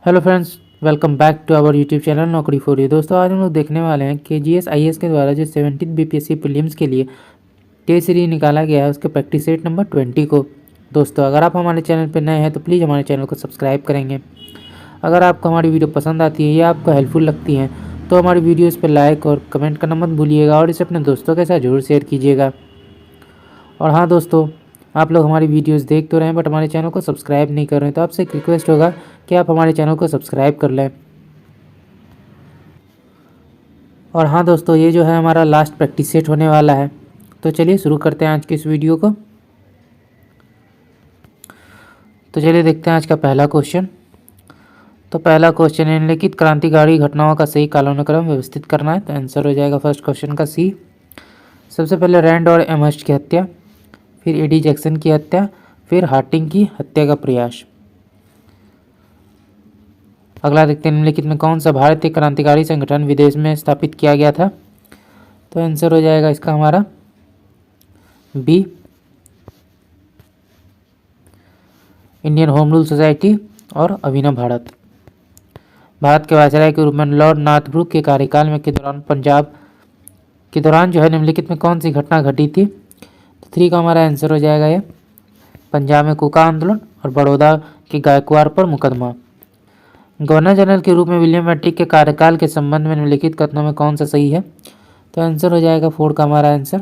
Hello friends, welcome back to our YouTube channel नौकरी for you. दोस्तों, आज हम लोग देखने वाले हैं कि जीएस के द्वारा जो 17th बीपीएससी प्रीलिम्स के लिए टेस्ट सीरीज निकाला गया है उसके प्रैक्टिस सेट नंबर 20 को। दोस्तों, अगर आप हमारे चैनल पर नए हैं तो प्लीज़ हमारे चैनल को सब्सक्राइब करेंगे। अगर आपको हमारी वीडियो पसंद आती है या आपको हेल्पफुल लगती हैं तो हमारी वीडियोज़ पर लाइक और कमेंट करना मत भूलिएगा और इसे अपने दोस्तों के साथ जरूर शेयर कीजिएगा। और हाँ दोस्तों, आप लोग हमारी वीडियोस देख तो रहे हैं बट हमारे चैनल को सब्सक्राइब नहीं कर रहे हैं, तो आपसे एक रिक्वेस्ट होगा कि आप हमारे चैनल को सब्सक्राइब कर लें। और हाँ दोस्तों, ये जो है हमारा लास्ट प्रैक्टिस सेट होने वाला है, तो चलिए शुरू करते हैं आज की इस वीडियो को। तो चलिए देखते हैं आज का पहला क्वेश्चन। तो पहला क्वेश्चन, निम्नलिखित क्रांतिकारी घटनाओं का सही कालानुक्रम व्यवस्थित करना है। तो आंसर हो जाएगा फर्स्ट क्वेश्चन का सी। सबसे पहले रैंड और एमहर्स्ट की हत्या, फिर एडी जैक्सन की हत्या, फिर हार्टिंग की हत्या का प्रयास। अगला देखते हैं, निम्नलिखित में कौन सा भारतीय क्रांतिकारी संगठन विदेश में स्थापित किया गया था। तो आंसर हो जाएगा इसका हमारा B, Indian home rule society और अभिनव भारत। भारत के वायसराय के रूप में लॉर्ड नार्थब्रुक के कार्यकाल में के दौरान पंजाब के दौरान जो है निम्नलिखित में कौन सी घटना घटी थी। तो 3 का हमारा आंसर हो जाएगा ये, पंजाब में कुका आंदोलन और बड़ौदा के गायकवाड़ पर मुकदमा। गवर्नर जनरल के रूप में विलियम मैट्रिक के कार्यकाल के संबंध में निम्नलिखित कथनों में कौन सा सही है। तो आंसर हो जाएगा 4 का हमारा आंसर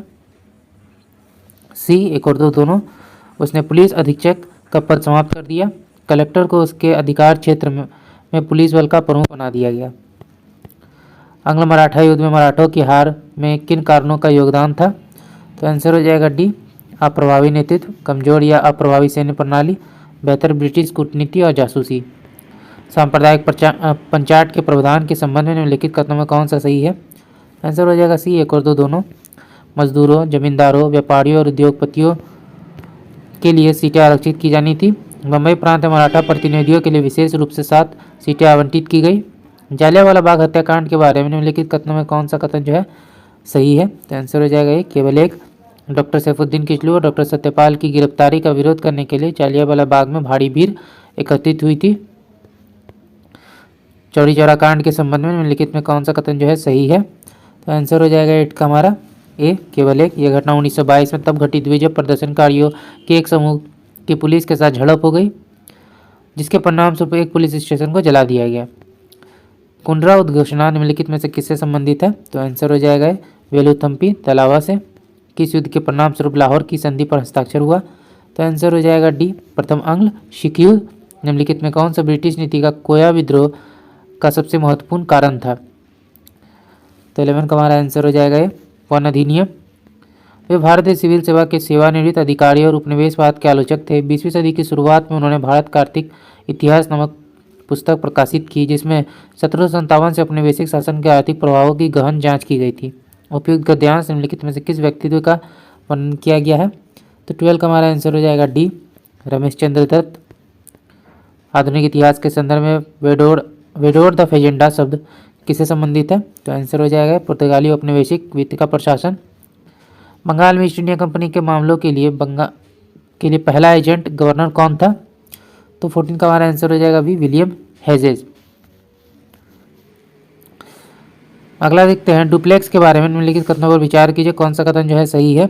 सी, 1 और 2 दोनों। उसने पुलिस अधीक्षक का पद समाप्त कर दिया, कलेक्टर को उसके अधिकार क्षेत्र में पुलिस बल का प्रमुख बना दिया गया। आंग्ल मराठा युद्ध में मराठों की हार में किन कारणों का योगदान था। तो आंसर हो जाएगा डी, अप्रभावी नेतृत्व, कमजोर या अप्रभावी सैन्य प्रणाली, बेहतर ब्रिटिश कूटनीति और जासूसी। सांप्रदायिक पंचायत के प्रावधान के संबंध में निम्नलिखित कथनों में कौन सा सही है। आंसर हो जाएगा सी, 1 और 2 दोनों। मजदूरों, जमींदारों, व्यापारियों और उद्योगपतियों के लिए सीटें आरक्षित की जानी थी। बम्बई प्रांत में मराठा प्रतिनिधियों के लिए विशेष रूप से 7 सीटें आवंटित की गई। जालियांवाला बाग हत्याकांड के बारे में निम्नलिखित कथनों में कौन सा कथन जो है सही है। तो आंसर हो जाएगा ये, केवल एक। डॉक्टर सैफुद्दीन किचलू और डॉक्टर सत्यपाल की गिरफ्तारी का विरोध करने के लिए जालियांवाला बाग में भारी भीड़ एकत्रित हुई थी। चौरी चौरा कांड के संबंध में निम्नलिखित में कौन सा कथन जो है सही है। तो आंसर हो जाएगा 8 का हमारा ए, केवल एक। यह घटना 1922 में तब घटित हुई जब प्रदर्शनकारियों के एक समूह की पुलिस के साथ झड़प हो गई, जिसके परिणामस्वरूप एक पुलिस स्टेशन को जला दिया गया। कुंडरा उद्घोषणा निम्नलिखित में से किससे संबंधित है। तो आंसर हो जाएगा वेलुथम्पी तलावा से। किस युद्ध के परिणामस्वरूप लाहौर की संधि पर हस्ताक्षर हुआ। तो आंसर हो जाएगा डी, प्रथम आंग्ल सिख युद्ध। निम्नलिखित में कौन सा ब्रिटिश नीति का कोया विद्रोह का सबसे महत्वपूर्ण कारण था। तो 11 का हमारा आंसर हो जाएगा ये, वन अधिनियम। वे भारतीय सिविल सेवा के सेवानिवृत्त अधिकारी और उपनिवेशवाद के आलोचक थे। 20वीं सदी की शुरुआत में उन्होंने भारत का आर्थिक इतिहास नामक पुस्तक प्रकाशित की, जिसमें 1757 से औपनिवेशिक शासन के आर्थिक प्रभावों की गहन जांच की गई थी। उपयुक्त गद्यांश निम्नलिखित में से किस व्यक्तित्व का वर्णन किया गया है। तो 12 का हमारा आंसर हो जाएगा डी, रमेश चंद्र दत्त। आधुनिक इतिहास के संदर्भ में वेडोर द फेजेंडा शब्द किससे संबंधित है। तो आंसर हो जाएगा पुर्तगाली औपनिवेशिक वित्त का प्रशासन। बंगाल में ईस्ट इंडिया कंपनी के मामलों के लिए पहला एजेंट गवर्नर कौन था। तो 14 का हमारा आंसर हो जाएगा भी, विलियम हेजेज। अगला देखते हैं, डुप्लेक्स के बारे में निम्नलिखित कथनों पर विचार कीजिए, कौन सा कथन जो है सही है।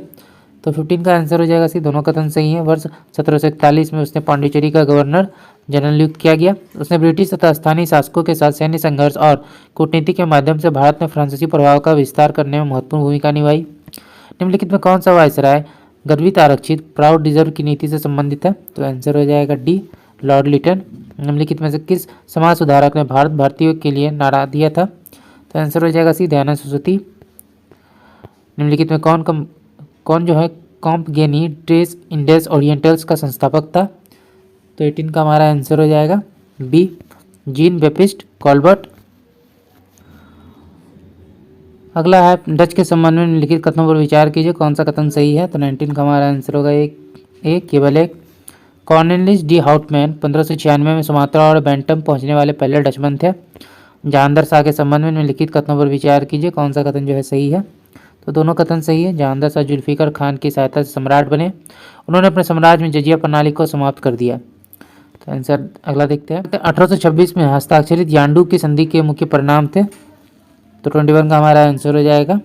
तो 15 का आंसर हो जाएगा सी, दोनों कथन सही हैं। वर्ष 1741 में उसने पांडिचेरी का गवर्नर जनरल नियुक्त किया गया। उसने ब्रिटिश तथा स्थानीय शासकों के साथ सैन्य संघर्ष और कूटनीति के माध्यम से भारत में फ्रांसीसी प्रभाव का विस्तार करने में महत्वपूर्ण भूमिका निभाई। निम्नलिखित में कौन सा वायसराय गर्भित आरक्षित प्राउड रिजर्व की नीति से संबंधित है। तो आंसर हो जाएगा डी, लॉर्ड लिटन। निम्नलिखित में से किस समाज सुधारक ने भारत भारतीयों के लिए नारा दिया था। तो आंसर हो जाएगा सी, दयानंद सरस्वती। निम्नलिखित में कौन जो है कॉम्पगेनी ट्रेस इंडेस ओरिएंटल्स का संस्थापक था। तो 18 का हमारा आंसर हो जाएगा बी, जीन बेपिस्ट कॉल्बर्ट। अगला है, डच के संबंध में निम्नलिखित कथनों पर विचार कीजिए, कौन सा कथन सही है। तो 19 का हमारा आंसर होगा एक, केवल एक। कॉर्नेलिस डी हाउटमैन 1596 में सुमात्रा और बैंटम पहुंचने वाले पहले डचमैन थे। जहांदर शाह के संबंध में निम्नलिखित कथनों पर विचार कीजिए, कौन सा कथन जो है सही है। तो दोनों कथन सही है। जहांदर शाह जुल्फिकार खान की सहायता से सम्राट बने। उन्होंने अपने साम्राज्य में जजिया प्रणाली को समाप्त कर दिया। तो आंसर अगला देखते हैं। 1826 में हस्ताक्षरित यान्डू की संधि के मुख्य परिणाम थे। तो 21 का हमारा आंसर हो जाएगा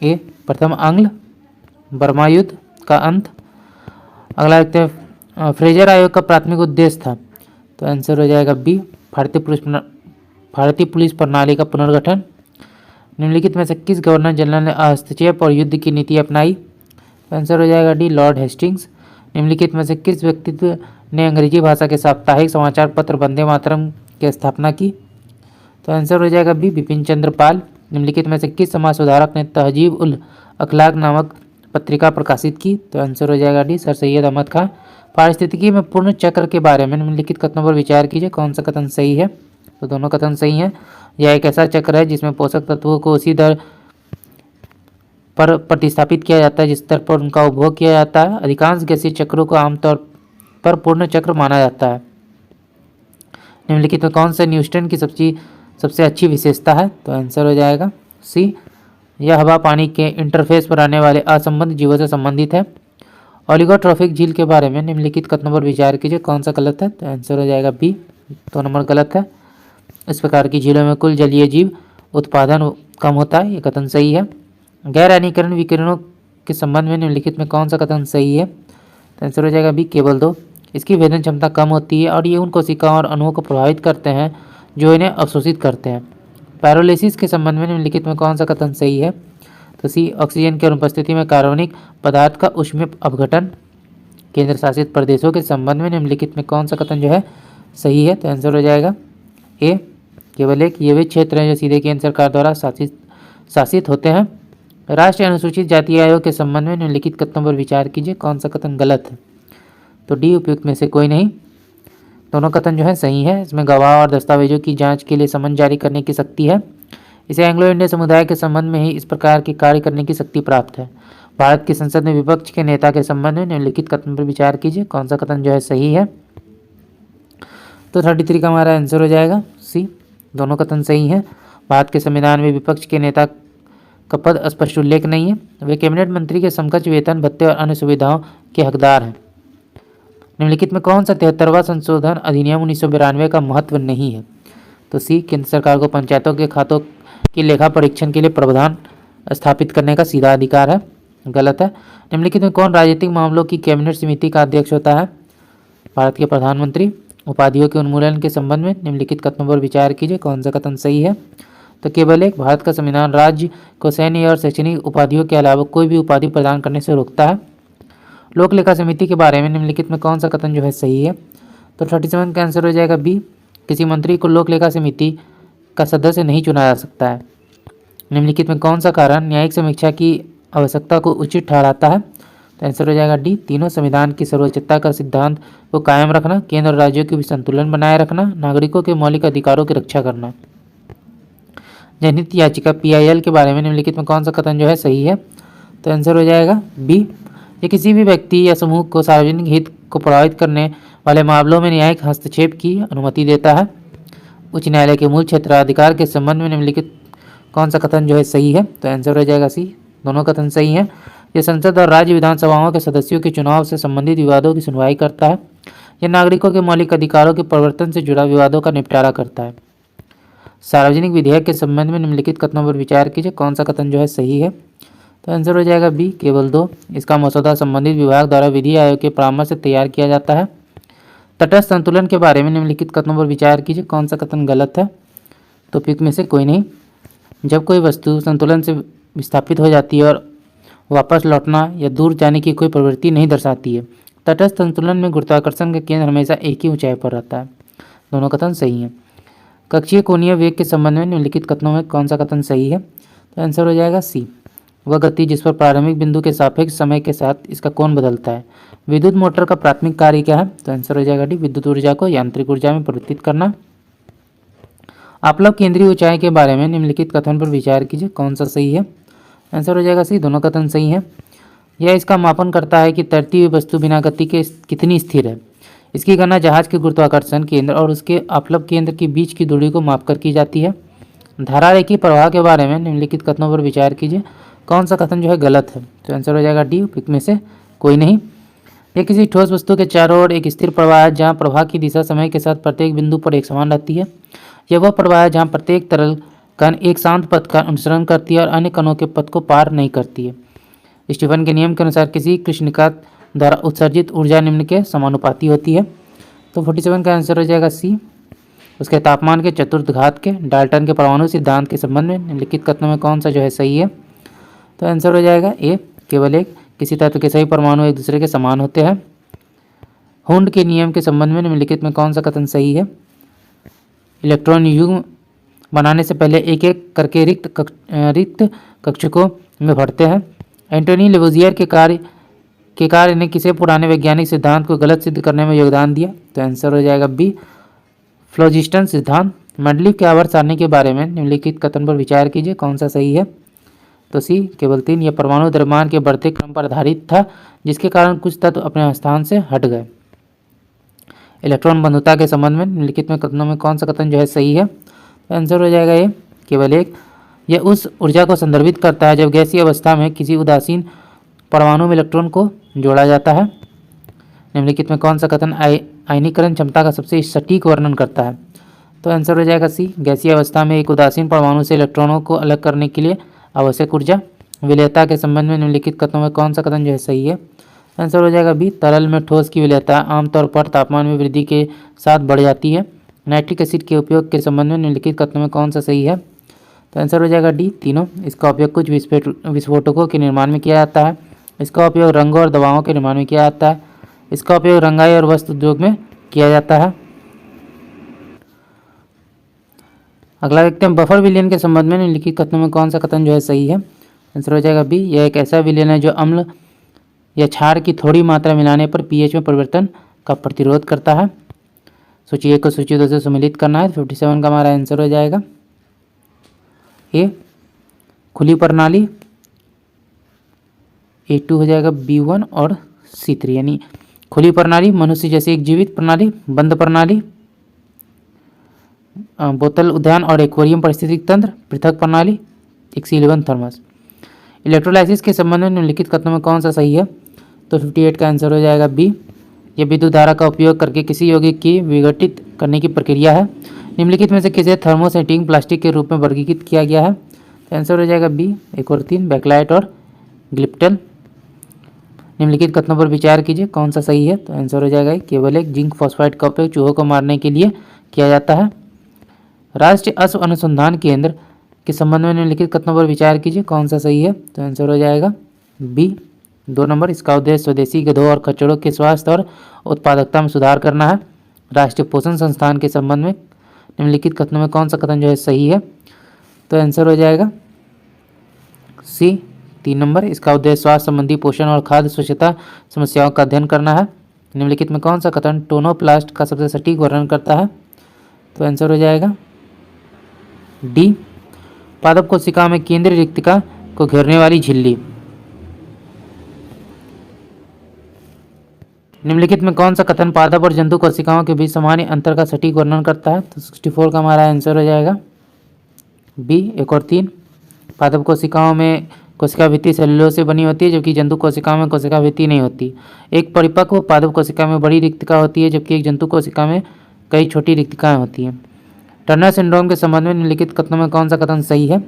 ए प्रथम आंग्ल बर्मा युद्ध का अंत। अगला देखते हैं फ्रेजर आयोग का प्राथमिक उद्देश्य था। तो आंसर हो जाएगा बी भारतीय पुलिस प्रणाली का पुनर्गठन। निम्नलिखित में से किस गवर्नर जनरल ने हस्तक्षेप और युद्ध की नीति अपनाई। तो आंसर हो जाएगा डी लॉर्ड हेस्टिंग्स। निम्नलिखित में से किस व्यक्तित्व ने अंग्रेजी भाषा के साप्ताहिक समाचार पत्र वंदे मातरम की स्थापना की। तो आंसर हो जाएगा बी बिपिन चंद्र पाल। निम्नलिखित में से किस समाज सुधारक ने तहजीब उल अखलाक नामक पत्रिका प्रकाशित की। तो आंसर हो जाएगा डी सर सैयद अहमद खां। पारिस्थितिकी में पूर्ण चक्र के बारे में निम्नलिखित कथनों पर विचार कीजिए, कौन सा कथन सही है। तो दोनों कथन सही हैं। यह एक ऐसा चक्र है जिसमें पोषक तत्वों को उसी दर पर प्रतिस्थापित किया जाता है जिस दर पर उनका उपभोग किया जाता है। अधिकांश गैसीय चक्रों को आमतौर पर पूर्ण चक्र माना जाता है। निम्नलिखित में कौन सा न्यूटन की सबसे अच्छी विशेषता है। तो आंसर हो जाएगा सी यह हवा पानी के इंटरफेस पर आने वाले असंबद्ध जीवों से संबंधित है। ओलिगोट्रॉफिक झील के बारे में निम्नलिखित कथनों पर विचार कीजिए, कौन सा गलत है। तो आंसर हो जाएगा बी 2 नंबर गलत है। इस प्रकार की झीलों में कुल जलीय जीव उत्पादन कम होता है, ये कथन सही है। गैर आयनीकरण विकिरणों के संबंध में निम्नलिखित में कौन सा कथन सही है। तो आंसर हो जाएगा बी केवल 2। इसकी वेदन क्षमता कम होती है और ये उन कोशिकाओं और अणुओं को प्रभावित करते हैं जो इन्हें अवशोषित करते हैं। पैरोलिसिस के संबंध में निम्नलिखित में कौन सा कथन सही है। तो सी ऑक्सीजन की अनुपस्थिति में कार्बनिक पदार्थ का ऊष्मीय अपघटन। केंद्र शासित प्रदेशों के संबंध में निम्नलिखित में कौन सा कथन जो है सही है। तो आंसर हो जाएगा ए केवल एक। ये वे क्षेत्र हैं जो सीधे केंद्र सरकार द्वारा शासित होते हैं। राष्ट्रीय अनुसूचित जाति आयोग के संबंध में निम्नलिखित कथनों पर विचार कीजिए, कौन सा कथन गलत है। तो डी उपयुक्त में से कोई नहीं। दोनों कथन जो है सही है। इसमें गवाह और दस्तावेजों की जांच के लिए समन जारी करने की शक्ति है। इसे एंग्लो इंडियन समुदाय के संबंध में ही इस प्रकार के कार्य करने की शक्ति प्राप्त है। भारत की संसद में विपक्ष के नेता के संबंध में निम्नलिखित कथन पर विचार कीजिए, कौन सा कथन जो है सही है। तो 33 का हमारा आंसर हो जाएगा सी दोनों कथन सही हैं। भारत के संविधान में विपक्ष के नेता का पद स्पष्ट उल्लेख नहीं है। वे कैबिनेट मंत्री के समकक्ष वेतन भत्ते और अन्य सुविधाओं के हकदार हैं। निम्नलिखित में कौन सा 73वां संशोधन अधिनियम 1992 का महत्व नहीं है। तो सी केंद्र सरकार को पंचायतों के खातों की लेखा परीक्षण के लिए प्रावधान स्थापित करने का सीधा अधिकार है, गलत है। निम्नलिखित में कौन राजनीतिक मामलों की कैबिनेट समिति का अध्यक्ष होता है। भारत के प्रधानमंत्री। उपाधियों के उन्मूलन के संबंध में निम्नलिखित कथनों पर विचार कीजिए, कौन सा कथन सही है। तो केवल एक। भारत का संविधान राज्य को सैन्य और शैक्षणिक उपाधियों के अलावा कोई भी उपाधि प्रदान करने से रोकता है। लोक लेखा समिति के बारे में निम्नलिखित में कौन सा कथन जो है सही है। तो 37 का आंसर हो जाएगा बी। किसी मंत्री को लोक लेखा समिति का सदस्य नहीं चुना जा सकता है। निम्नलिखित में कौन सा कारण न्यायिक समीक्षा की आवश्यकता को उचित ठहराता है। तो आंसर हो जाएगा डी तीनों। संविधान की सर्वोच्चता का सिद्धांत को कायम रखना, केंद्र और राज्यों के बीच संतुलन बनाए रखना, नागरिकों के मौलिक अधिकारों की रक्षा करना। जनहित याचिका PIL के बारे में निम्नलिखित में कौन सा कथन जो है सही है। तो आंसर हो जाएगा बी। ये किसी भी व्यक्ति या समूह को सार्वजनिक हित को प्रभावित करने वाले मामलों में न्यायिक हस्तक्षेप की अनुमति देता है। उच्च न्यायालय के मूल क्षेत्राधिकार के संबंध में निम्नलिखित कौन सा कथन जो है सही है। तो आंसर हो जाएगा सी दोनों कथन सही हैं। यह संसद और राज्य विधानसभाओं के सदस्यों के चुनाव से संबंधित विवादों की सुनवाई करता है। यह नागरिकों के मौलिक अधिकारों के परिवर्तन से जुड़ा विवादों का निपटारा करता है। सार्वजनिक विधेयक के संबंध में निम्नलिखित कथनों पर विचार कीजिए, कौन सा कथन जो है सही है। तो आंसर हो जाएगा बी केवल 2। इसका मसौदा संबंधित विभाग द्वारा विधि आयोग के परामर्श से तैयार किया जाता है। तटस्थ संतुलन के बारे में निम्नलिखित कथनों पर विचार कीजिए, कौन सा कथन गलत है। तो उपयुक्त में से कोई नहीं। जब कोई वस्तु संतुलन से विस्थापित हो जाती है और वापस लौटना या दूर जाने की कोई प्रवृत्ति नहीं दर्शाती है। तटस्थ संतुलन में गुरुत्वाकर्षण का केंद्र हमेशा एक ही ऊंचाई पर रहता है। दोनों कथन सही हैं। कक्षीय कोणीय वेग के संबंध में निम्नलिखित कथनों में कौन सा कथन सही है। तो आंसर हो जाएगा सी वह गति जिस पर प्रारंभिक बिंदु के सापेक्ष समय के साथ इसका कोण बदलता है। विद्युत मोटर का प्राथमिक कार्य क्या है। तो आंसर हो जाएगा डी विद्युत ऊर्जा को यांत्रिक ऊर्जा में परिवर्तित करना। आपलव केंद्रीय ऊंचाई के बारे में निम्नलिखित कथन पर विचार कीजिए, कौन सा सही है। आंसर हो जाएगा सी दोनों कथन सही हैं। यह इसका मापन करता है कि तैरती हुई वस्तु बिना गति के कितनी स्थिर है। इसकी गणना जहाज के गुरुत्वाकर्षण केंद्र और उसके आपलव केंद्र के बीच की दूरी को मापकर की जाती है। धारा रेखीय प्रवाह के बारे में निम्नलिखित कथनों पर विचार कीजिए, कौन सा कथन जो है गलत है। तो आंसर हो जाएगा डी उपयुक्त में से कोई नहीं। यह किसी ठोस वस्तु के चारों ओर एक स्थिर प्रवाह है जहाँ प्रवाह की दिशा समय के साथ प्रत्येक बिंदु पर एक समान रहती है। यह वह प्रवाह है जहाँ प्रत्येक तरल कण एक शांत पथ का अनुसरण करती है और अन्य कणों के पथ को पार नहीं करती है। स्टीफन के नियम के अनुसार किसी कृष्णिका द्वारा उत्सर्जित ऊर्जा निम्न के समानुपाती होती है। तो 47 का आंसर हो जाएगा सी। उसके तापमान के चतुर्थ घात के डाल्टन के परमाणु सिद्धांत के संबंध में निम्नलिखित कथनों में कौन सा जो है सही है। तो आंसर हो जाएगा ए, केवल एक किसी तत्व के सभी परमाणु एक दूसरे के समान होते हैं। हुंड के नियम के संबंध में निम्नलिखित में कौन सा कथन सही है। इलेक्ट्रॉन युग्म बनाने से पहले एक एक करके रिक्त कक्षकों में भरते हैं। एंटोनी लेवोजियर के कार्य ने किसे पुराने वैज्ञानिक सिद्धांत को गलत सिद्ध करने में योगदान दिया। तो आंसर हो जाएगा बी, फ्लोजिस्टन सिद्धांत। मेंडलीव के आवर्त सारणी के बारे में निम्नलिखित कथन पर विचार कीजिए, कौन सा सही है। तो सी, केवल 3। यह परमाणु द्रव्यमान के बढ़ते क्रम पर आधारित था जिसके कारण कुछ तत्व अपने स्थान से हट गए। इलेक्ट्रॉन बंधुता के संबंध में निम्नलिखित में कथनों में कौन सा कथन जो है सही है। तो आंसर हो जाएगा ये, केवल एक। यह उस ऊर्जा को संदर्भित करता है जब गैसीय अवस्था में किसी उदासीन परमाणु में इलेक्ट्रॉन को जोड़ा जाता है। निम्नलिखित में कौन सा कथन आयनीकरण क्षमता का सबसे सटीक वर्णन करता है। तो आंसर हो जाएगा सी, गैसीय अवस्था में एक उदासीन परमाणु से इलेक्ट्रॉनों को अलग करने के लिए आवश्यक ऊर्जा। विलेयता के संबंध में निम्नलिखित कथनों में कौन सा कथन जो है सही है। आंसर हो जाएगा बी, तरल में ठोस की विलेयता आमतौर पर तापमान में वृद्धि के साथ बढ़ जाती है। नाइट्रिक एसिड के उपयोग के संबंध में निम्नलिखित कथनों में कौन सा सही है। तो आंसर हो जाएगा डी, तीनों। इसका उपयोग कुछ विस्फोटकों के निर्माण में किया जाता है। इसका उपयोग रंगों और दवाओं के निर्माण में किया जाता है। इसका उपयोग रंगाई और वस्त्र उद्योग में किया जाता है। अगला देखते हैं बफर विलयन के संबंध में निम्नलिखित कथनों में कौन सा कथन जो है सही है। आंसर हो जाएगा बी, यह एक ऐसा विलयन है जो अम्ल या क्षार की थोड़ी मात्रा मिलाने पर पीएच में परिवर्तन का प्रतिरोध करता है। सूची 1 को सूची 2 से सम्मिलित करना है। 57 का हमारा आंसर हो जाएगा ए, खुली प्रणाली। A2 हो जाएगा B1 और C3, यानी खुली प्रणाली मनुष्य जैसी एक जीवित प्रणाली, बंद प्रणाली बोतल उद्यान और एक्वेरियम परिस्थितिक तंत्र, पृथक प्रणाली, एक सीलिकॉन थर्मस। इलेक्ट्रोलाइसिस के संबंध में निम्नलिखित कथनों में कौन सा सही है। तो 58 का आंसर हो जाएगा बी, यह विद्युत धारा का उपयोग करके किसी यौगिक की विघटित करने की प्रक्रिया है। निम्नलिखित में से किसे थर्मोसेटिंग प्लास्टिक के रूप में वर्गीकृत किया गया है। तो आंसर हो जाएगा बी, 1 और 3, बैकलाइट और ग्लिप्टल। निम्नलिखित कथनों पर विचार कीजिए, कौन सा सही है। तो आंसर हो जाएगा केवल एक, जिंक फॉस्फाइड का उपयोग चूहों को मारने के लिए किया जाता है। राष्ट्रीय अश्व अनुसंधान केंद्र के संबंध में निम्नलिखित कथनों पर विचार कीजिए, कौन सा सही है। तो आंसर हो जाएगा बी, 2 नंबर। इसका उद्देश्य स्वदेशी गधों और खच्चरों के स्वास्थ्य और उत्पादकता में सुधार करना है। राष्ट्रीय पोषण संस्थान के संबंध में निम्नलिखित कथनों में कौन सा कथन जो है सही है। तो आंसर हो जाएगा सी, 3 नंबर। इसका उद्देश्य स्वास्थ्य संबंधी पोषण और खाद्य स्वच्छता समस्याओं का अध्ययन करना है। निम्नलिखित में कौन सा कथन टोनोप्लास्ट का सबसे सटीक वर्णन करता है। तो आंसर हो जाएगा डी, पादप कोशिका में केंद्रीय रिक्तिका को घेरने वाली झिल्ली। निम्नलिखित में कौन सा कथन पादप और जंतु कोशिकाओं के बीच सामान्य अंतर का सटीक वर्णन करता है। तो 64 का हमारा आंसर हो जाएगा बी, 1 और 3। पादप कोशिकाओं में कोशिका भित्ति सेलुलोज से बनी होती है जबकि जंतु कोशिकाओं में कोशिका भित्ति नहीं होती। एक परिपक्व पादप कोशिका में बड़ी रिक्तिका होती है जबकि एक जंतु कोशिका में कई छोटी रिक्तिकाएं होती हैं। टर्नर सिंड्रोम के संबंध में निम्नलिखित कथनों में कौन सा कथन सही है।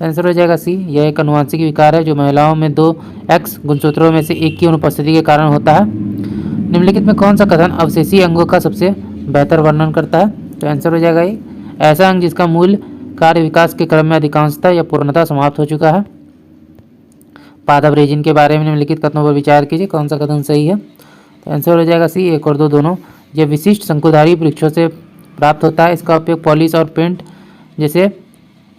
आंसर हो जाएगा सी, यह एक अनुवांशिक विकार है जो महिलाओं में 2 X गुणसूत्रों में से एक की अनुपस्थिति के कारण होता है। निम्नलिखित में कौन सा कथन अवशेषी अंगों का सबसे बेहतर वर्णन करता है। तो आंसर हो जाएगा ये, ऐसा अंग जिसका मूल कार्य विकास के क्रम में अधिकांशता या पूर्णतः समाप्त हो चुका है। पादप रेजिन के बारे में निम्नलिखित कथनों पर विचार कीजिए, कौन सा कथन सही है। तो आंसर हो जाएगा सी, 1 और 2 दोनों। यह विशिष्ट शंकुधारी वृक्षों से प्राप्त होता है। इसका उपयोग पॉलिश और पेंट जैसे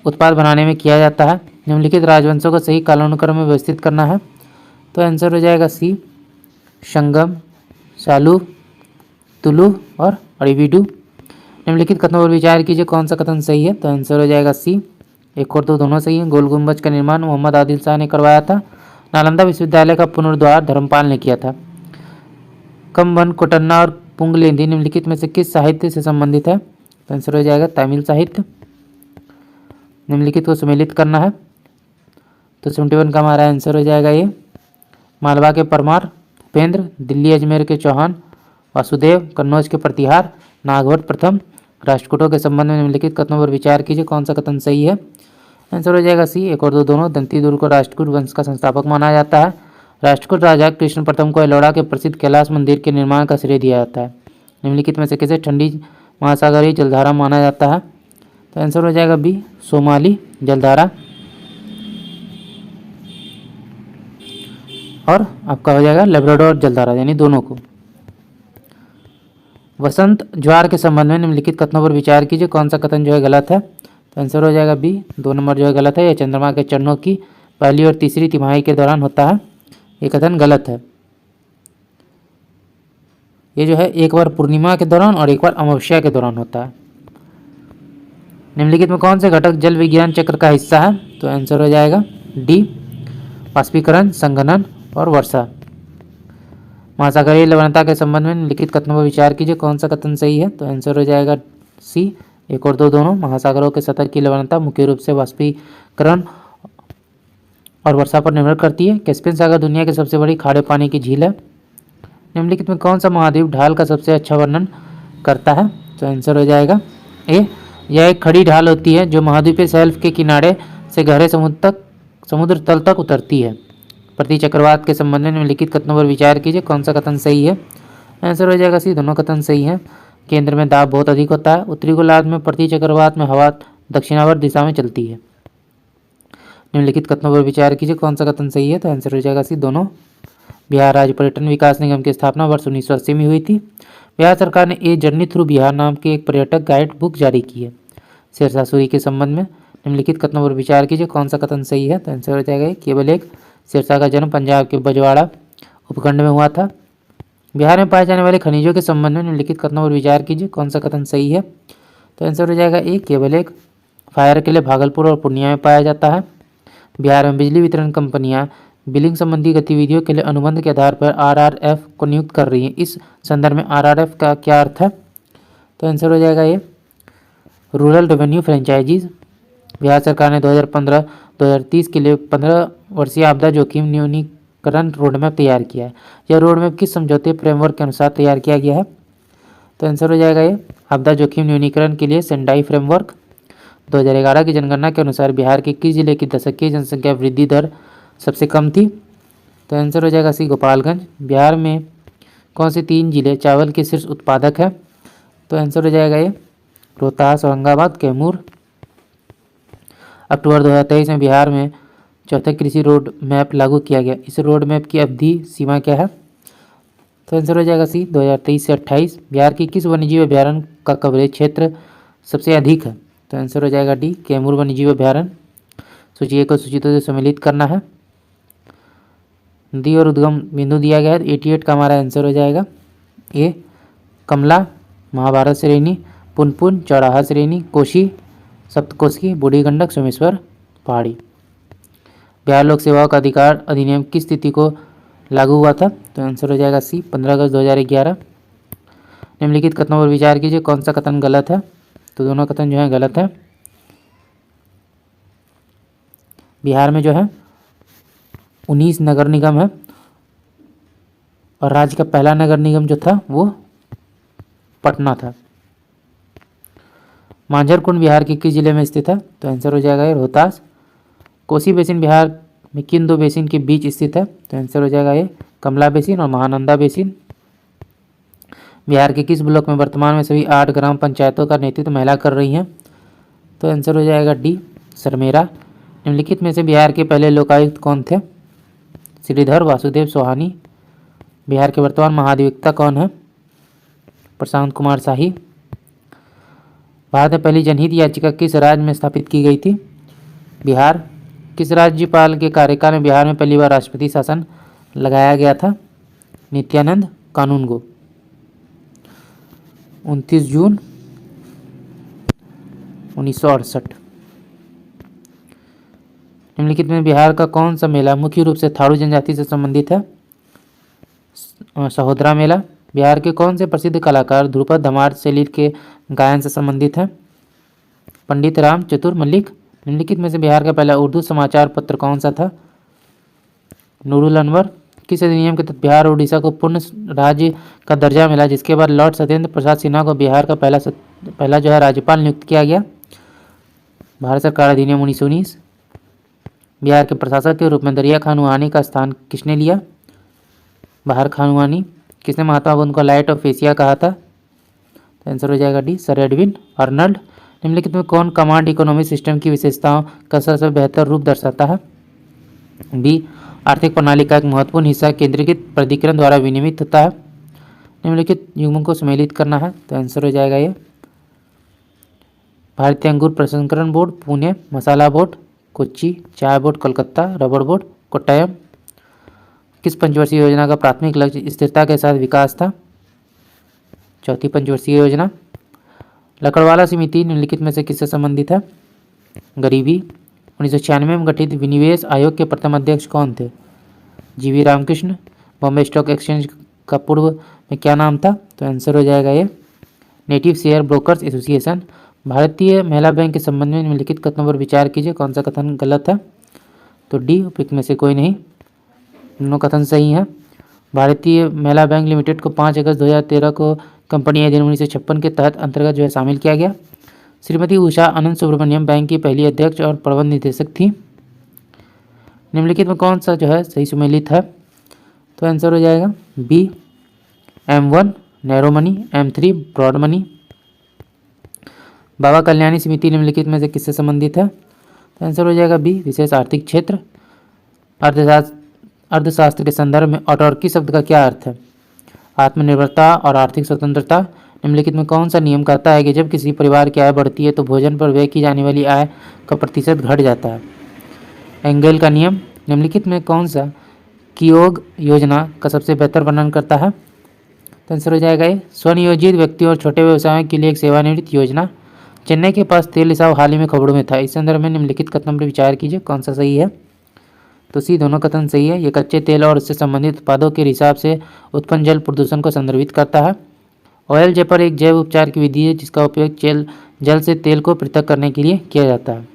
उत्पाद बनाने में किया जाता है। निम्नलिखित राजवंशों को सही कालानुक्रम में व्यवस्थित करना है। तो आंसर हो जाएगा सी, संगम, सालू, तुलु और अड़िविडु। निम्नलिखित कथनों पर विचार कीजिए, कौन सा कथन सही है। तो आंसर हो जाएगा सी, 1 और 2 दोनों सही हैं। गोल गुंबज का निर्माण मोहम्मद आदिल शाह ने करवाया था। नालंदा विश्वविद्यालय का पुनरुद्धार धर्मपाल ने किया था। कम्बन, कोटन्ना और पुंगलेंदी निम्नलिखित में से किस साहित्य से संबंधित है। तो आंसर हो जाएगा तमिल साहित्य। निम्नलिखित को सम्मिलित करना है। तो 71 का हमारा आंसर हो जाएगा ये, मालवा के परमार, उपेंद्र, दिल्ली अजमेर के चौहान, वासुदेव, कन्नौज के प्रतिहार, नागभट्ट प्रथम। राष्ट्रकूटों के संबंध में निम्नलिखित कथनों पर विचार कीजिए, कौन सा कथन सही है। आंसर हो जाएगा सी, 1 और 2 दोनों। दंतीदुर्ग को राष्ट्रकूट वंश का संस्थापक माना जाता है। राष्ट्रकूट राजा कृष्ण प्रथम को एलोरा के प्रसिद्ध कैलाश मंदिर के निर्माण का श्रेय दिया जाता है। निम्नलिखित में से किसे ठंडी महासागरीय जलधारा माना जाता है। तो आंसर हो जाएगा बी, सोमाली जलधारा। और आपका हो जाएगा लेब्राडोर जलधारा, यानी दोनों को। वसंत ज्वार के संबंध में निम्नलिखित कथनों पर विचार कीजिए, कौन सा कथन जो है गलत है। तो आंसर हो जाएगा बी, 2 नंबर जो है गलत है। यह चंद्रमा के चरणों की पहली और तीसरी तिमाही के दौरान होता है, ये कथन गलत है। ये जो है एक बार पूर्णिमा के दौरान और एक बार अमावस्या के दौरान होता है। निम्नलिखित में कौन से घटक जल विज्ञान चक्र का हिस्सा है। तो आंसर हो जाएगा डी, वाष्पीकरण, संघनन और वर्षा। महासागरीय लवणता के संबंध में निम्नलिखित कथनों पर विचार कीजिए, कौन सा कथन सही है। तो आंसर हो जाएगा सी, 1 और 2 दोनों। महासागरों के सतह की लवणता मुख्य रूप से वाष्पीकरण और वर्षा पर निर्भर करती है। कैस्पियन सागर दुनिया की सबसे बड़ी खारे पानी की झील है। निम्नलिखित में कौन सा महाद्वीप ढाल का सबसे अच्छा वर्णन करता है। तो आंसर हो जाएगा ए, यह एक खड़ी ढाल होती है जो महाद्वीपीय शेल्फ के किनारे से गहरे समुद्र तल तक उतरती है। प्रति चक्रवात के संबंध में निम्नलिखित कथनों पर विचार कीजिए, कौन सा कथन सही है। आंसर हो जाएगा सी, दोनों कथन सही हैं। केंद्र में दाब बहुत अधिक होता है। उत्तरी गोलार्ध में प्रति चक्रवात में हवा दक्षिणावर्त दिशा में चलती है। निम्नलिखित कथनों पर विचार कीजिए, कौन सा कथन सही है। तो आंसर हो जाएगा सी, दोनों। बिहार राज्य पर्यटन विकास निगम की स्थापना वर्ष 1980 में हुई थी। बिहार सरकार ने ए जर्नी थ्रू बिहार नाम की एक पर्यटक गाइड बुक जारी की है। शेरशाह सूरी के संबंध में निम्नलिखित कथनों पर विचार कीजिए, कौन सा कथन सही है। तो आंसर हो जाएगा केवल एक, शेरशाह का जन्म पंजाब के बजवाड़ा उपखंड में हुआ था। बिहार में पाए जाने वाले खनिजों के संबंध में निम्नलिखित कथनों पर विचार कीजिए, कौन सा कथन सही है। तो आंसर हो जाएगा ए, केवल एक। फायर के लिए भागलपुर और पूर्णिया में पाया जाता है। बिहार में बिजली वितरण कंपनियां बिलिंग संबंधी गतिविधियों के लिए अनुबंध के आधार पर आरआरएफ को नियुक्त कर रही हैं। इस संदर्भ में आरआरएफ का क्या अर्थ है। तो आंसर हो जाएगा ये, रूरल रेवेन्यू फ्रेंचाइजीज। बिहार सरकार ने 2015-2030 के लिए 15 वर्षीय आपदा जोखिम न्यूनीकरण रोडमैप तैयार किया है। यह रोडमैप किस समझौते फ्रेमवर्क के अनुसार तैयार किया गया है। तो आंसर हो जाएगा ये, आपदा जोखिम न्यूनीकरण के लिए सेंडाई फ्रेमवर्क। 2011 की जनगणना के अनुसार बिहार के किस जिले की दशकीय जनसंख्या वृद्धि दर सबसे कम थी। तो आंसर हो जाएगा सी, गोपालगंज। बिहार में कौन से 3 जिले चावल के शीर्ष उत्पादक है। तो आंसर हो जाएगा ये, रोहतास, औरंगाबाद, कैमूर। अक्टूबर 2023 में बिहार में चौथा कृषि रोड मैप लागू किया गया। इस रोड मैप की अवधि सीमा क्या है। तो आंसर हो जाएगा सी, 2023 से 28। बिहार की किस वन्यजीव अभ्यारण्य का कवरेज क्षेत्र सबसे अधिक है। तो आंसर हो जाएगा डी, कैमूर वन्यजीव अभ्यारण्य। सूची ए को सूची 2 से सम्मिलित करना है। नदी और उद्गम बिंदु दिया गया है। 88 का हमारा आंसर हो जाएगा ए, कमला, महाभारत श्रेणी, पुनपुन, चौराहा श्रेणी, कोशी, सप्तकोशी, बूढ़ी गंडक, सोमेश्वर पहाड़ी। बिहार लोक सेवाओं का अधिकार अधिनियम किस तिथि को लागू हुआ था। तो आंसर हो जाएगा सी, 15 अगस्त 2011। निम्नलिखित कथनों पर विचार कीजिए, कौन सा कथन गलत है। तो दोनों कथन जो है गलत है। बिहार में जो है 19 नगर निगम है और राज्य का पहला नगर निगम जो था वो पटना था। मांझर कुंड बिहार के किस जिले में स्थित है। तो आंसर हो जाएगा रोहतास। कोसी बेसिन बिहार में किन 2 बेसिन के बीच स्थित है। तो आंसर हो जाएगा ये, कमला बेसिन और महानंदा बेसिन। बिहार के किस ब्लॉक में वर्तमान में सभी 8 ग्राम पंचायतों का नेतृत्व महिला कर रही हैं। तो आंसर हो जाएगा डी, सरमेरा। निम्नलिखित में से बिहार के पहले लोकायुक्त कौन थे। श्रीधर वासुदेव सोहानी। बिहार के वर्तमान महाधिवक्ता कौन है। प्रशांत कुमार शाही। भारत में पहली जनहित याचिका किस राज्य में स्थापित की गई थी। बिहार। किस राज्यपाल के कार्यकाल में बिहार में पहली बार राष्ट्रपति शासन लगाया गया था। नित्यानंद कानूनगो। 29 जून 1968। निम्नलिखित में बिहार का कौन सा मेला मुख्य रूप से थारू जनजाति से संबंधित है। सहोदरा मेला। बिहार के कौन से प्रसिद्ध कलाकार ध्रुपद धमार शैली के गायन से संबंधित हैं। पंडित राम चतुर मल्लिक। निम्नलिखित में से बिहार का पहला उर्दू समाचार पत्र कौन सा था। नूरुल अनवर। किस अधिनियम के तहत बिहार और उड़ीसा को पूर्ण राज्य का दर्जा मिला, जिसके बाद लॉर्ड सत्येंद्र प्रसाद सिन्हा को बिहार का पहला जो है राज्यपाल नियुक्त किया गया? भारत सरकार अधिनियम 1919। बिहार के प्रशासक के रूप में दरिया खान वहानी का स्थान किसने लिया? बाहर खान वहानी। किसने महात्मा बुद्ध को लाइट ऑफ एशिया कहा था? तो आंसर हो जाएगा डी, सर एडविन अर्नल्ड। निम्नलिखित में कौन कमांड इकोनॉमी सिस्टम की विशेषताओं का सबसे बेहतर रूप दर्शाता है? बी, आर्थिक प्रणाली का एक महत्वपूर्ण हिस्सा केंद्रीकृत प्राधिकरण द्वारा विनियमित होता है। निम्नलिखित युग्मों को सम्मिलित करना है, तो आंसर हो जाएगा ये भारतीय अंगूर प्रसंस्करण बोर्ड पुणे, मसाला बोर्ड कोच्चि, चाय बोर्ड कोलकाता, रबड़ बोर्ड कोट्टयम। किस पंचवर्षीय योजना का प्राथमिक लक्ष्य स्थिरता के साथ विकास था? चौथी पंचवर्षीय योजना। लकड़वाला समिति निम्नलिखित में से किससे संबंधित है? गरीबी। 1996 में गठित विनिवेश आयोग के प्रथम अध्यक्ष कौन थे? जीवी रामकृष्ण। बॉम्बे स्टॉक एक्सचेंज का पूर्व में क्या नाम था? तो आंसर हो जाएगा ये नेटिव शेयर ब्रोकर्स एसोसिएशन। भारतीय महिला बैंक के संबंध में निम्नलिखित कथनों पर विचार कीजिए, कौन सा कथन गलत है? तो डी, उपयुक्त में से कोई नहीं, दोनों कथन सही है। भारतीय महिला बैंक लिमिटेड को 5 अगस्त 2013 को कंपनी अधिनियम 1956 के तहत अंतर्गत जो है शामिल किया गया। श्रीमती उषा अनंत सुब्रमण्यम बैंक की पहली अध्यक्ष और प्रबंध निदेशक थी। निम्नलिखित में कौन सा जो है सही सुमेलित है? तो आंसर हो जाएगा B, M1 narrow money, M3 broad money. Baba Kalyani समिति निम्नलिखित में से किससे संबंधित है? तो आंसर हो जाएगा बी, विशेष आर्थिक क्षेत्र। अर्थशास्त्र के संदर्भ में ऑटोर्की शब्द का क्या अर्थ है? आत्मनिर्भरता और आर्थिक स्वतंत्रता। निम्नलिखित में कौन सा नियम कहता है कि जब किसी परिवार की आय बढ़ती है तो भोजन पर व्यय की जाने वाली आय का प्रतिशत घट जाता है? एंगल का नियम। निम्नलिखित में कौन सा कियोग योजना का सबसे बेहतर वर्णन करता है? तो आंसर हो जाएगा ये स्वनियोजित व्यक्तियों और छोटे व्यवसायों के लिए एक सेवानिवृत्ति योजना। चेन्नई के पास तेल रिसाव हाल ही में खबरों में था। इस संदर्भ में निम्नलिखित कथन पर विचार कीजिए, कौन सा सही है? तो सी, दोनों कथन सही है। ये कच्चे तेल और उससे संबंधित उत्पादों के रिसाव से उत्पन्न जल प्रदूषण को संदर्भित करता है। ऑयल जेपर एक जैव उपचार की विधि है जिसका उपयोग जल से तेल को पृथक करने के लिए किया जाता है।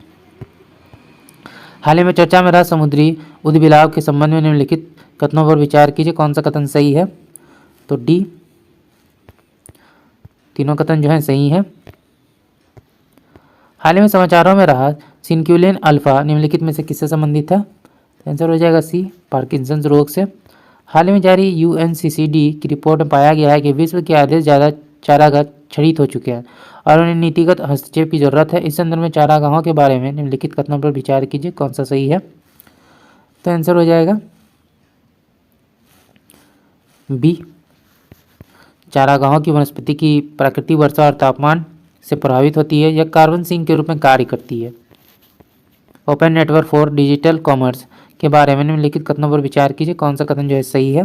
हाल ही में चर्चा में रहा समुद्री उद्बिलाव के संबंध में निम्नलिखित कथनों पर विचार कीजिए, कौन सा कथन सही है? तो डी, तीनों कथन जो है सही है। हाल ही में समाचारों में रहा सिनक्यूलिन अल्फा निम्नलिखित में से किससे संबंधित है? आंसर हो जाएगा सी, पार्किंसंस रोग से। हाल ही में जारी UNCCD की रिपोर्ट में पाया गया है कि विश्व के आधे से ज़्यादा चारागाह क्षरित हो चुके हैं और उन्हें नीतिगत हस्तक्षेप की जरूरत है। इस संदर्भ में चारागाहों के बारे में निम्नलिखित कथनों पर विचार कीजिए, कौन सा सही है? तो आंसर हो जाएगा बी, चारागाहों की वनस्पति की प्रकृति वर्षा और तापमान से प्रभावित होती है। यह कार्बन सिंक के रूप में कार्य करती है। Open network for digital commerce के बारे में निम्नलिखित कथनों पर विचार कीजिए, कौन सा कथन जो है सही है?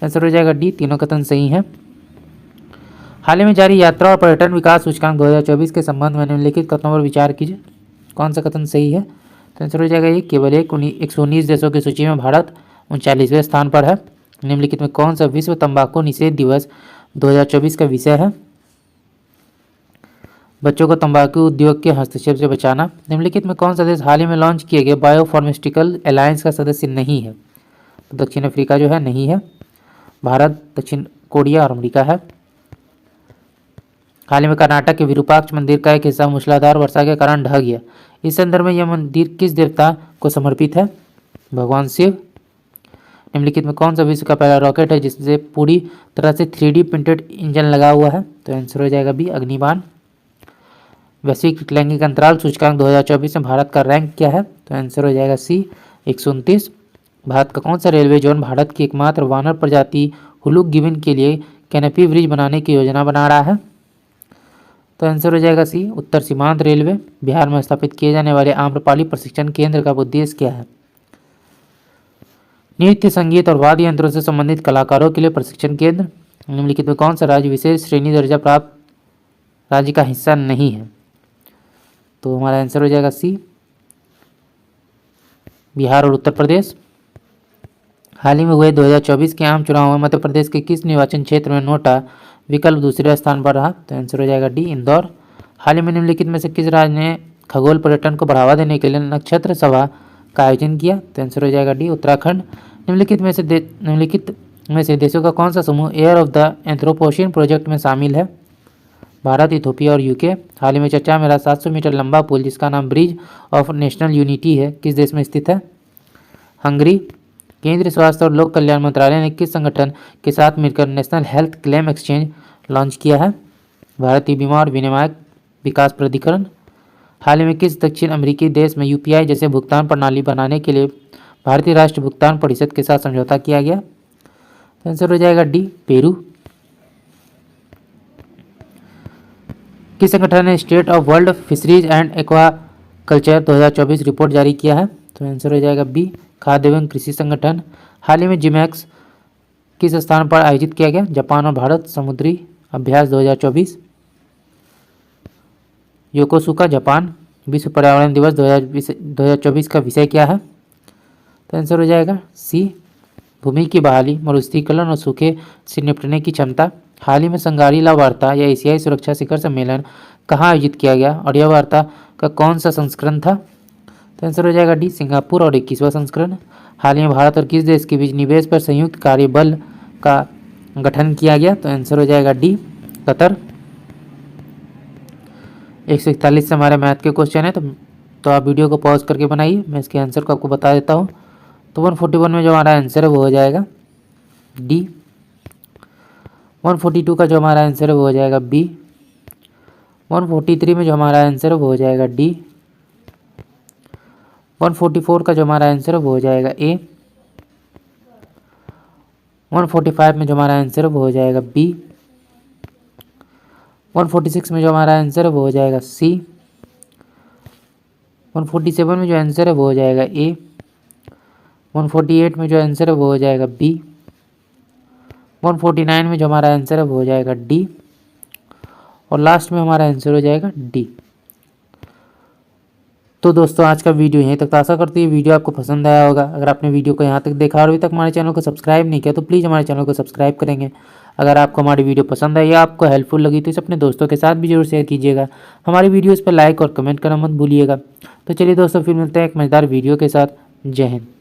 आंसर हो जाएगा डी, तीनों कथन सही हैं। हाल ही में जारी यात्रा और पर्यटन विकास सूचकांक 2024 के संबंध में निम्नलिखित कथनों पर विचार कीजिए, कौन सा कथन सही है? तो आंसर हो जाएगा ये केवल 119 देशों की सूची में भारत 39वें स्थान पर है। निम्नलिखित में कौन सा विश्व तंबाकू निषेध दिवस 2024 का विषय है? बच्चों को तंबाकू उद्योग के हस्तक्षेप से बचाना। निम्नलिखित में कौन सा देश हाल ही में लॉन्च किए गए बायोफार्मास्यूटिकल अलायंस का सदस्य नहीं है? तो दक्षिण अफ्रीका जो है नहीं है। भारत, दक्षिण कोरिया और अमेरिका है। हाल ही में कर्नाटक के विरूपाक्ष मंदिर का एक हिस्सा मूसलाधार वर्षा के कारण ढह गया। इस संदर्भ में यह मंदिर किस देवता को समर्पित है? भगवान शिव। निम्नलिखित में कौन सा विश्व का पहला रॉकेट है जिससे पूरी तरह से 3D प्रिंटेड इंजन लगा हुआ है? तो आंसर हो जाएगा बी, अग्निबाण। वैश्विक लैंगिक अंतराल सूचकांक 2024 में भारत का रैंक क्या है? तो आंसर हो जाएगा सी, 129। भारत का कौन सा रेलवे जोन भारत की एकमात्र वानर प्रजाति हुलुक गिविन के लिए कैनोपी ब्रिज बनाने की योजना बना रहा है? तो आंसर हो जाएगा सी, उत्तर सीमांत रेलवे। बिहार में स्थापित किए जाने वाले आम्रपाली प्रशिक्षण केंद्र का उद्देश्य क्या है? नृत्य, संगीत और वाद्य यंत्रों से संबंधित कलाकारों के लिए प्रशिक्षण केंद्र। निम्नलिखित में कौन सा राज्य विशेष श्रेणी दर्जा प्राप्त राज्य का हिस्सा नहीं है? तो हमारा आंसर हो जाएगा सी, बिहार और उत्तर प्रदेश। हाल ही में हुए 2024 के आम चुनाव में मध्य प्रदेश के किस निर्वाचन क्षेत्र में नोटा विकल्प दूसरे स्थान पर रहा? तो आंसर हो जाएगा डी, इंदौर। हाल ही में निम्नलिखित में से किस राज्य ने खगोल पर्यटन को बढ़ावा देने के लिए नक्षत्र सभा का आयोजन किया? तो आंसर हो जाएगा डी, उत्तराखंड। निम्नलिखित में से देशों का कौन सा समूह एयर ऑफ द एंथ्रोपोशियन प्रोजेक्ट में शामिल है? भारत, इथोपिया और यूके। हाल ही में चर्चा में रहा 700 मीटर लंबा पुल जिसका नाम ब्रिज ऑफ नेशनल यूनिटी है, किस देश में स्थित है? हंगरी। केंद्रीय स्वास्थ्य और लोक कल्याण मंत्रालय ने किस संगठन के साथ मिलकर national health claim exchange launch किया है? भारतीय बीमा और विनियामक विकास प्राधिकरण। हाल ही में किस दक्षिण अमेरिकी देश में यूपीआई जैसे भुगतान प्रणाली बनाने के लिए भारतीय राष्ट्रीय भुगतान परिषद के साथ समझौता किया गया? तो आंसर हो जाएगा डी, पेरू। किस संगठन ने state of world fisheries and aquaculture 2024 report जारी किया है? तो आंसर हो जाएगा बी, खाद्य एवं कृषि संगठन। हाल ही में जिमैक्स किस स्थान पर आयोजित किया गया? जापान और भारत समुद्री अभ्यास 2024। Yokosuka, Japan. विश्व पर्यावरण दिवस 2024 का विषय क्या है? तो आंसर हो जाएगा सी, भूमि की बहाली, मरुस्थलीकरण और सूखे से निपटने की क्षमता। हाल ही में संगारी ला वार्ता या एशियाई सुरक्षा शिखर सम्मेलन कहाँ आयोजित किया गया और यह वार्ता का कौन सा संस्करण था? तो आंसर हो जाएगा डी, सिंगापुर और 21वां संस्करण। हाल ही में भारत और किस देश के बीच निवेश पर संयुक्त कार्यबल का गठन किया गया? तो आंसर हो जाएगा डी, कतर। 141 से हमारे मैथ के क्वेश्चन है, तो आप वीडियो को पॉज करके बनाइए, मैं इसके आंसर को आपको बता देता हूँ। तो 141 में जो हमारा आंसर है वो हो जाएगा डी। 142 का जो हमारा आंसर है वो हो जाएगा बी। 143 में जो हमारा आंसर है वो हो जाएगा डी। 144 का जो हमारा आंसर है वो हो जाएगा ए। 145 में जो हमारा आंसर है वो हो जाएगा बी। 146 में जो हमारा आंसर है वो हो जाएगा सी। 147 में जो आंसर है वो हो जाएगा ए। 148 में जो आंसर है वो हो जाएगा बी। 149 में जो हमारा आंसर है वो हो जाएगा डी। और लास्ट में हमारा आंसर हो जाएगा डी। तो दोस्तों आज का वीडियो यहीं तक। आशा करती है वीडियो आपको पसंद आया होगा। अगर आपने वीडियो को यहाँ तक देखा और अभी तक हमारे चैनल को सब्सक्राइब नहीं किया तो प्लीज़ हमारे चैनल को सब्सक्राइब करेंगे। अगर आपको हमारी वीडियो पसंद आई या आपको हेल्पफुल लगी तो इसे अपने दोस्तों के साथ भी जरूर शेयर कीजिएगा। हमारी वीडियोज़ पर लाइक और कमेंट करना मत भूलिएगा। तो चलिए दोस्तों फिर मिलते हैं एक मज़ेदार वीडियो के साथ। जय हिंद।